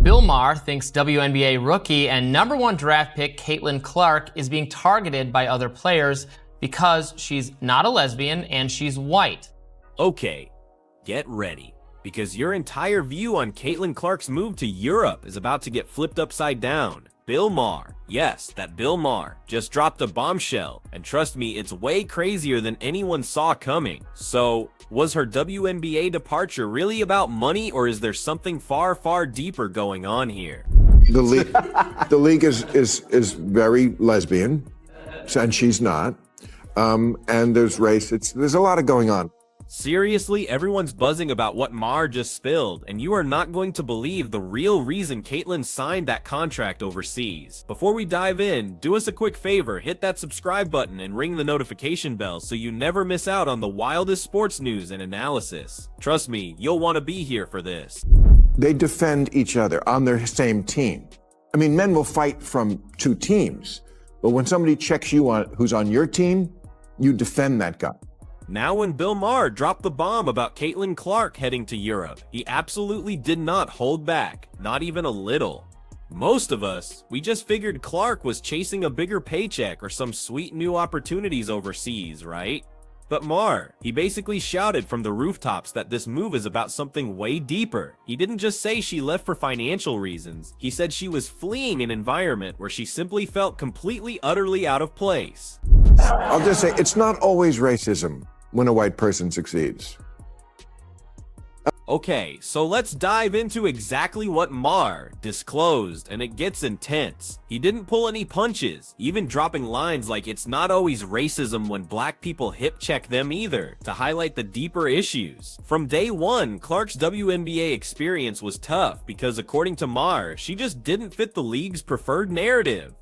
Bill Maher thinks WNBA rookie and #1 draft pick Caitlin Clark is being targeted by other players because she's not a lesbian and she's white. Okay, get ready, because your entire view on Caitlin Clark's move to Europe is about to get flipped upside down. Bill Maher, yes, that Bill Maher, just dropped a bombshell, and trust me, it's way crazier than anyone saw coming. So, was her WNBA departure really about money, or is there something far, far deeper going on here? The league is very lesbian, and she's not. And there's race. There's a lot of going on. Seriously, everyone's buzzing about what Maher just spilled, and you are not going to believe the real reason Caitlin signed that contract overseas. Before we dive in, do us a quick favor, hit that subscribe button and ring the notification bell so you never miss out on the wildest sports news and analysis. Trust me, you'll want to be here for this. They defend each other on their same team. I mean, men will fight from two teams, but when somebody checks you on who's on your team, you defend that guy. Now when Bill Maher dropped the bomb about Caitlin Clark heading to Europe, he absolutely did not hold back, not even a little. Most of us, we just figured Clark was chasing a bigger paycheck or some sweet new opportunities overseas, right? But Maher, he basically shouted from the rooftops that this move is about something way deeper. He didn't just say she left for financial reasons, he said she was fleeing an environment where she simply felt completely, utterly out of place. I'll just say, it's not always racism when a white person succeeds. Okay, so let's dive into exactly what Maher disclosed, and it gets intense. He didn't pull any punches, even dropping lines like it's not always racism when black people hip check them either, to highlight the deeper issues. From day one, Clark's WNBA experience was tough because according to Maher, she just didn't fit the league's preferred narrative.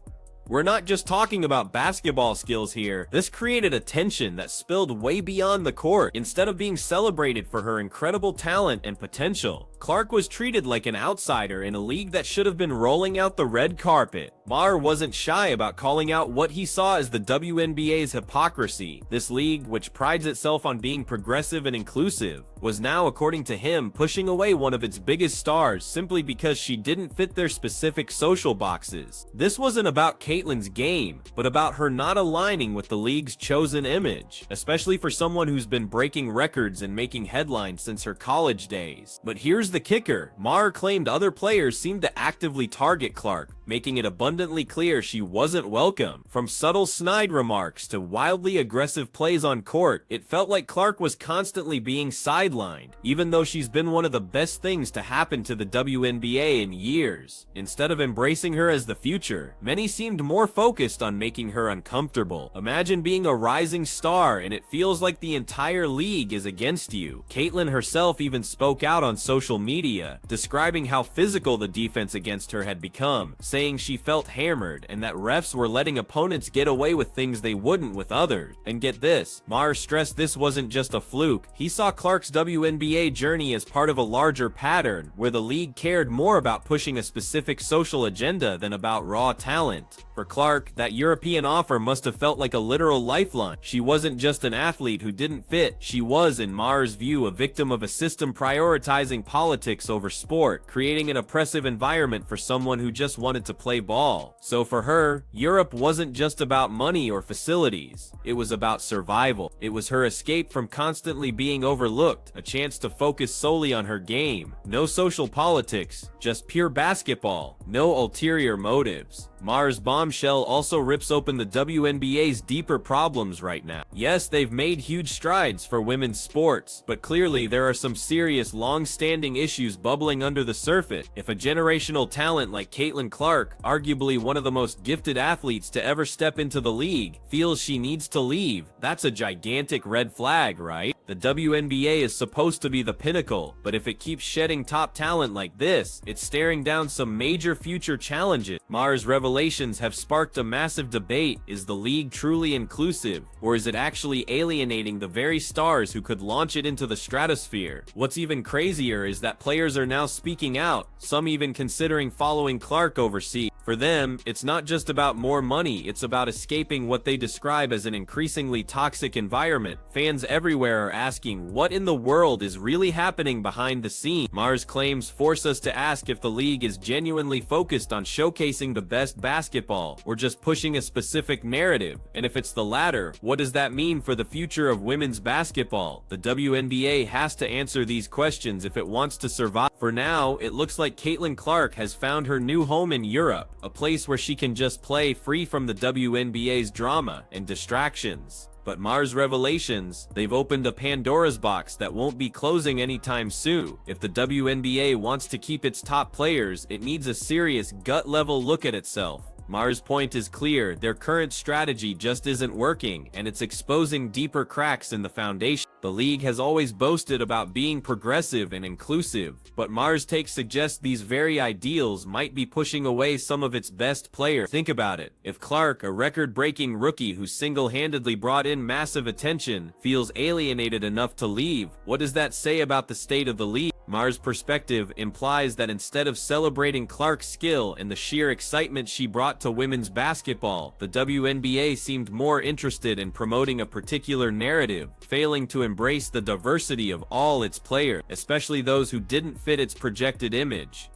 We're not just talking about basketball skills here. This created a tension that spilled way beyond the court. Instead of being celebrated for her incredible talent and potential, Clark was treated like an outsider in a league that should have been rolling out the red carpet. Maher wasn't shy about calling out what he saw as the WNBA's hypocrisy. This league, which prides itself on being progressive and inclusive, was now, according to him, pushing away one of its biggest stars simply because she didn't fit their specific social boxes. This wasn't about Caitlin's game, but about her not aligning with the league's chosen image, especially for someone who's been breaking records and making headlines since her college days. But here's the kicker. Maher claimed other players seemed to actively target Clark, making it abundantly clear she wasn't welcome. From subtle snide remarks to wildly aggressive plays on court, it felt like Clark was constantly being sidelined, even though she's been one of the best things to happen to the WNBA in years. Instead of embracing her as the future, many seemed more focused on making her uncomfortable. Imagine being a rising star and it feels like the entire league is against you. Caitlin herself even spoke out on social media, describing how physical the defense against her had become, saying she felt hammered and that refs were letting opponents get away with things they wouldn't with others. And get this, Maher stressed this wasn't just a fluke. He saw Clark's WNBA journey as part of a larger pattern, where the league cared more about pushing a specific social agenda than about raw talent. For Clark, that European offer must have felt like a literal lifeline. She wasn't just an athlete who didn't fit, she was, in Maher's view, a victim of a system prioritizing politics over sport, creating an oppressive environment for someone who just wanted to play ball. So for her, Europe wasn't just about money or facilities. It was about survival. It was her escape from constantly being overlooked, a chance to focus solely on her game. No social politics, just pure basketball, no ulterior motives. Maher's bombshell also rips open the WNBA's deeper problems right now. Yes, they've made huge strides for women's sports, but clearly there are some serious long-standing issues bubbling under the surface. If a generational talent like Caitlin Clark, arguably one of the most gifted athletes to ever step into the league, feels she needs to leave, that's a gigantic red flag, right? The WNBA is supposed to be the pinnacle, but if it keeps shedding top talent like this, it's staring down some major future challenges. Maher's revelations have sparked a massive debate. Is the league truly inclusive, or is it actually alienating the very stars who could launch it into the stratosphere? What's even crazier is that players are now speaking out, some even considering following Clark overseas. For them, it's not just about more money, it's about escaping what they describe as an increasingly toxic environment. Fans everywhere are asking what in the world is really happening behind the scenes. Maher's claims force us to ask if the league is genuinely focused on showcasing the best basketball or just pushing a specific narrative, and if it's the latter, what does that mean for the future of women's basketball? The WNBA has to answer these questions if it wants to survive. For now, it looks like Caitlin Clark has found her new home in Europe, a place where she can just play free from the WNBA's drama and distractions. But Maher's revelations, they've opened a Pandora's box that won't be closing anytime soon. If the WNBA wants to keep its top players, it needs a serious gut-level look at itself. Maher's point is clear: their current strategy just isn't working, and it's exposing deeper cracks in the foundation. The league has always boasted about being progressive and inclusive, but Maher's take suggests these very ideals might be pushing away some of its best players. Think about it. If Clark, a record-breaking rookie who single-handedly brought in massive attention, feels alienated enough to leave, what does that say about the state of the league? Maher's perspective implies that instead of celebrating Clark's skill and the sheer excitement she brought to women's basketball, the WNBA seemed more interested in promoting a particular narrative, failing to embrace the diversity of all its players, especially those who didn't fit its projected image.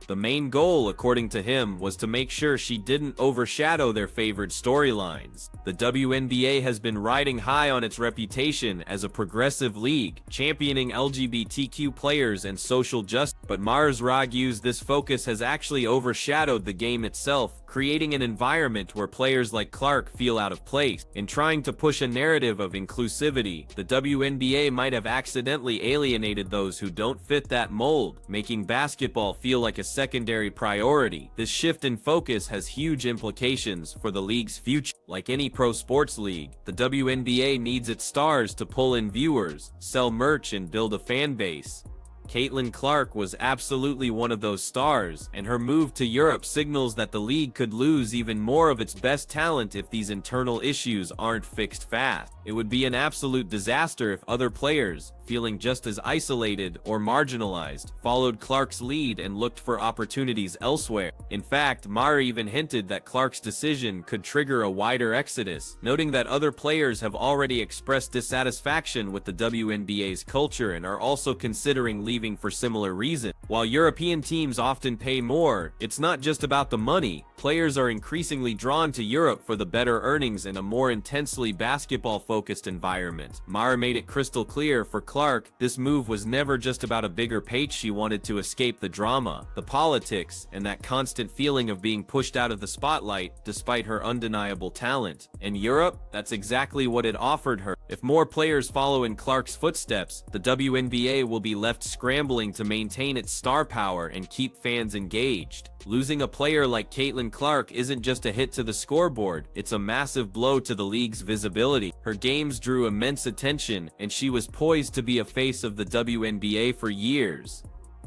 The main goal, according to him, was to make sure she didn't overshadow their favored storylines. The WNBA has been riding high on its reputation as a progressive league, championing LGBTQ players and social justice, but Maher's argues this focus has actually overshadowed the game itself, creating an environment where players like Clark feel out of place. In trying to push a narrative of inclusivity, the WNBA might have accidentally alienated those who don't fit that mold, making basketball feel like a secondary priority. This shift in focus has huge implications for the league's future. Like any pro sports league, the WNBA needs its stars to pull in viewers, sell merch, and build a fan base. Caitlin Clark was absolutely one of those stars, and her move to Europe signals that the league could lose even more of its best talent if these internal issues aren't fixed fast. It would be an absolute disaster if other players, feeling just as isolated or marginalized, followed Clark's lead and looked for opportunities elsewhere. In fact, Maher even hinted that Clark's decision could trigger a wider exodus, noting that other players have already expressed dissatisfaction with the WNBA's culture and are also considering leaving for similar reasons. While European teams often pay more, it's not just about the money. Players are increasingly drawn to Europe for the better earnings and a more intensely basketball-focused environment. Maher made it crystal clear for Clark, this move was never just about a bigger paycheck. She wanted to escape the drama, the politics, and that constant feeling of being pushed out of the spotlight despite her undeniable talent. And Europe, that's exactly what it offered her. If more players follow in Clark's footsteps, the WNBA will be left scrambling to maintain its star power and keep fans engaged. Losing a player like Caitlin Clark isn't just a hit to the scoreboard, it's a massive blow to the league's visibility. Her games drew immense attention, and she was poised to be a face of the WNBA for years.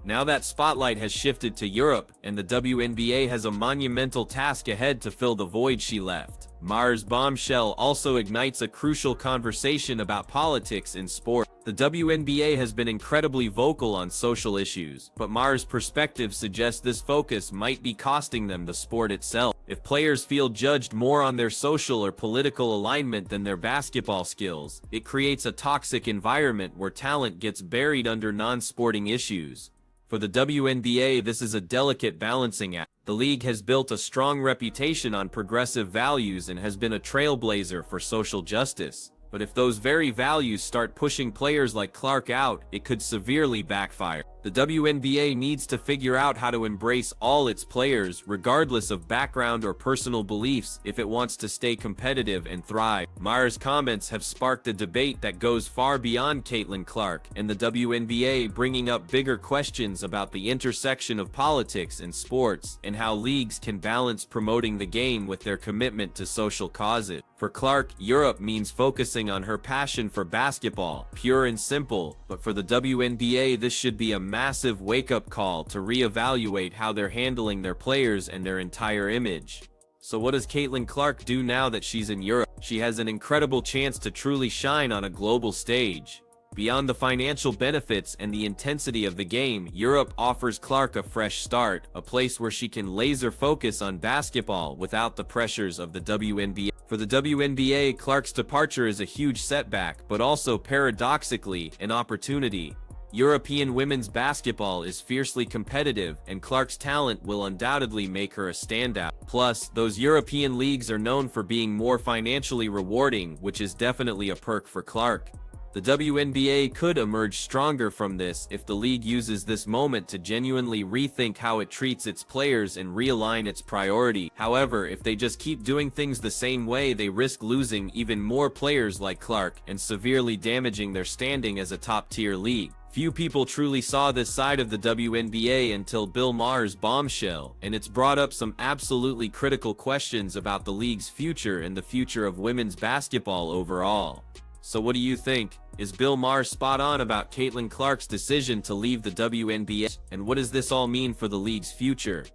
Now that spotlight has shifted to Europe, and the WNBA has a monumental task ahead to fill the void she left. Maher's bombshell also ignites a crucial conversation about politics in sport. The WNBA has been incredibly vocal on social issues, but Maher's perspective suggests this focus might be costing them the sport itself. If players feel judged more on their social or political alignment than their basketball skills, it creates a toxic environment where talent gets buried under non-sporting issues. For the WNBA, this is a delicate balancing act. The league has built a strong reputation on progressive values and has been a trailblazer for social justice. But if those very values start pushing players like Clark out, it could severely backfire. The WNBA needs to figure out how to embrace all its players, regardless of background or personal beliefs, if it wants to stay competitive and thrive. Maher's comments have sparked a debate that goes far beyond Caitlin Clark and the WNBA, bringing up bigger questions about the intersection of politics and sports, and how leagues can balance promoting the game with their commitment to social causes. For Clark, Europe means focusing on her passion for basketball, pure and simple, but for the WNBA, this should be a massive wake-up call to reevaluate how they're handling their players and their entire image. So what does Caitlin Clark do now that she's in Europe? She has an incredible chance to truly shine on a global stage. Beyond the financial benefits and the intensity of the game, Europe offers Clark a fresh start, a place where she can laser focus on basketball without the pressures of the WNBA. For the WNBA, Clark's departure is a huge setback, but also paradoxically, an opportunity. European women's basketball is fiercely competitive, and Clark's talent will undoubtedly make her a standout. Plus, those European leagues are known for being more financially rewarding, which is definitely a perk for Clark. The WNBA could emerge stronger from this if the league uses this moment to genuinely rethink how it treats its players and realign its priority. However, if they just keep doing things the same way, they risk losing even more players like Clark and severely damaging their standing as a top-tier league. Few people truly saw this side of the WNBA until Bill Maher's bombshell, and it's brought up some absolutely critical questions about the league's future and the future of women's basketball overall. So what do you think? Is Bill Maher spot on about Caitlin Clark's decision to leave the WNBA? And what does this all mean for the league's future?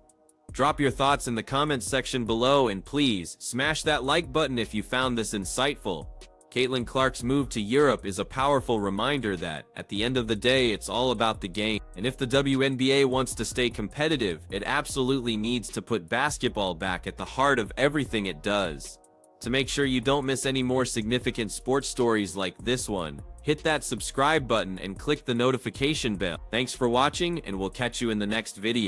Drop your thoughts in the comments section below, and please, smash that like button if you found this insightful. Caitlin Clark's move to Europe is a powerful reminder that, at the end of the day, it's all about the game. And if the WNBA wants to stay competitive, it absolutely needs to put basketball back at the heart of everything it does. To make sure you don't miss any more significant sports stories like this one, hit that subscribe button and click the notification bell. Thanks for watching, and we'll catch you in the next video.